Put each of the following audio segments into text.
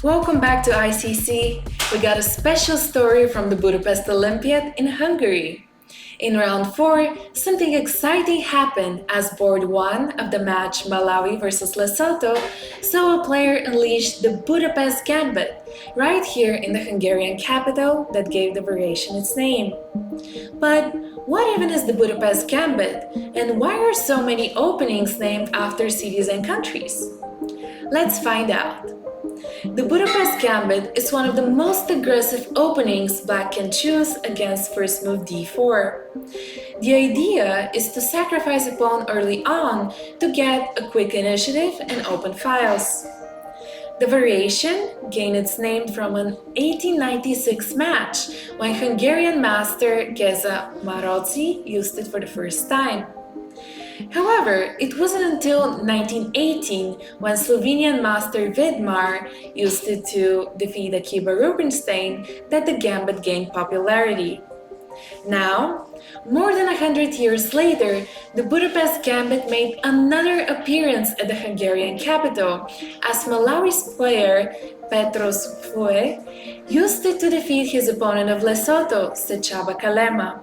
Welcome back to ICC. We got a special story from the Budapest Olympiad in Hungary. In round 4, something exciting happened as board 1 of the match Malawi versus Lesotho saw a player unleash the Budapest Gambit right here in the Hungarian capital that gave the variation its name. But what even is the Budapest Gambit, and why are so many openings named after cities and countries? Let's find out. The Budapest Gambit is one of the most aggressive openings black can choose against first move d4. The idea is to sacrifice a pawn early on to get a quick initiative and open files. The variation gained its name from an 1896 match when Hungarian master Geza Marozzi used it for the first time. However, it wasn't until 1918 when Slovenian master Vidmar used it to defeat Akiba Rubinstein that the gambit gained popularity. Now, more than 100 years later, the Budapest Gambit made another appearance at the Hungarian capital as Malawi's player Petros Mfune used it to defeat his opponent of Lesotho, Sechaba Kalema.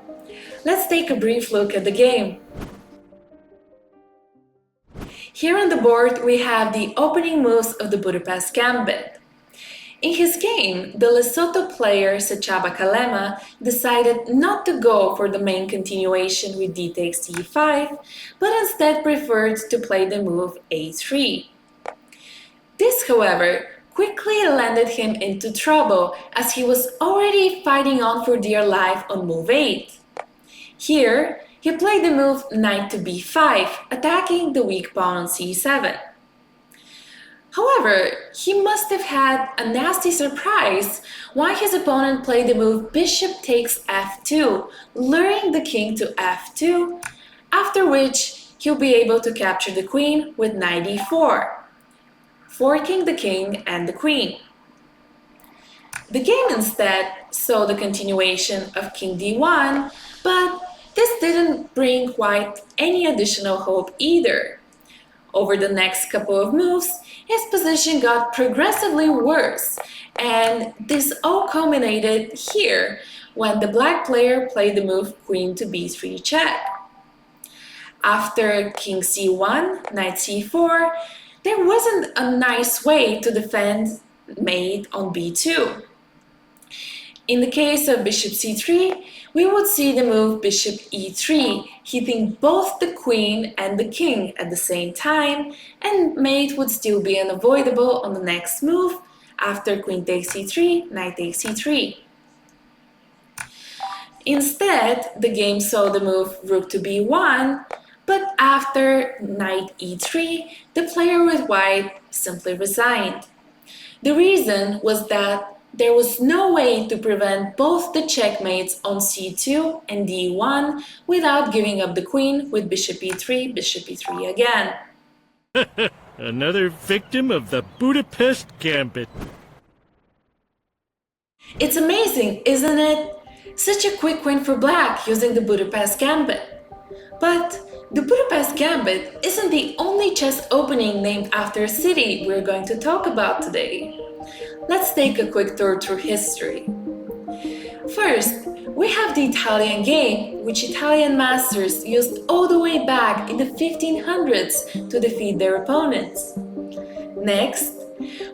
Let's take a brief look at the game. Here on the board, we have the opening moves of the Budapest Gambit. In his game, the Lesotho player Sechaba Kalema decided not to go for the main continuation with d takes e5, but instead preferred to play the move a3. This, however, quickly landed him into trouble as he was already fighting on for dear life on move 8. Here, he played the move knight to b5, attacking the weak pawn on c7. However, he must have had a nasty surprise when his opponent played the move bishop takes f2, luring the king to f2, after which he'll be able to capture the queen with knight e4, forking the king and the queen. The game instead saw the continuation of king d1, but this didn't bring quite any additional hope either. Over the next couple of moves, his position got progressively worse, and this all culminated here when the black player played the move queen to b3 check. After king c1, knight c4, there wasn't a nice way to defend mate on b2. In the case of bishop c3, we would see the move bishop e3, hitting both the queen and the king at the same time, and mate would still be unavoidable on the next move after queen takes e3, knight takes e3. Instead, the game saw the move rook to b1, but after knight e3, the player with white simply resigned. The reason was that there was no way to prevent both the checkmates on c2 and d1 without giving up the queen with bishop e3 again. Another victim of the Budapest Gambit. It's amazing, isn't it? Such a quick win for black using the Budapest Gambit. But the Budapest Gambit isn't the only chess opening named after a city we're going to talk about today. Let's take a quick tour through history. First, we have the Italian game, which Italian masters used all the way back in the 1500s to defeat their opponents. Next,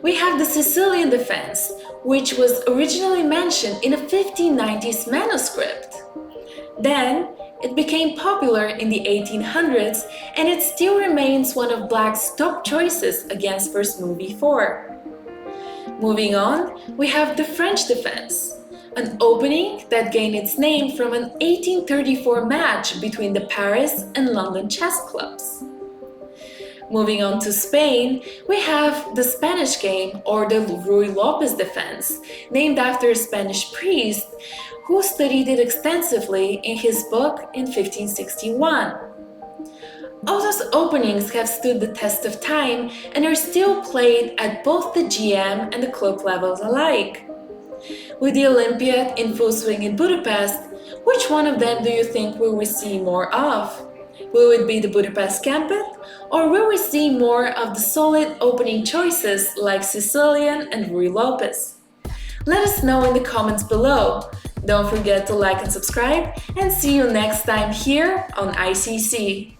we have the Sicilian defense, which was originally mentioned in a 1590s manuscript. Then, it became popular in the 1800s, and it still remains one of black's top choices against first move e4. Moving on, we have the French defense, an opening that gained its name from an 1834 match between the Paris and London chess clubs. Moving on to Spain, we have the Spanish game, or the Ruy Lopez defense, named after a Spanish priest who studied it extensively in his book in 1561. All those openings have stood the test of time and are still played at both the GM and the club levels alike. With the Olympiad in full swing in Budapest, which one of them do you think will we see more of? Will it be the Budapest Gambit, or will we see more of the solid opening choices like Sicilian and Rui Lopez? Let us know in the comments below. Don't forget to like and subscribe, and see you next time here on ICC.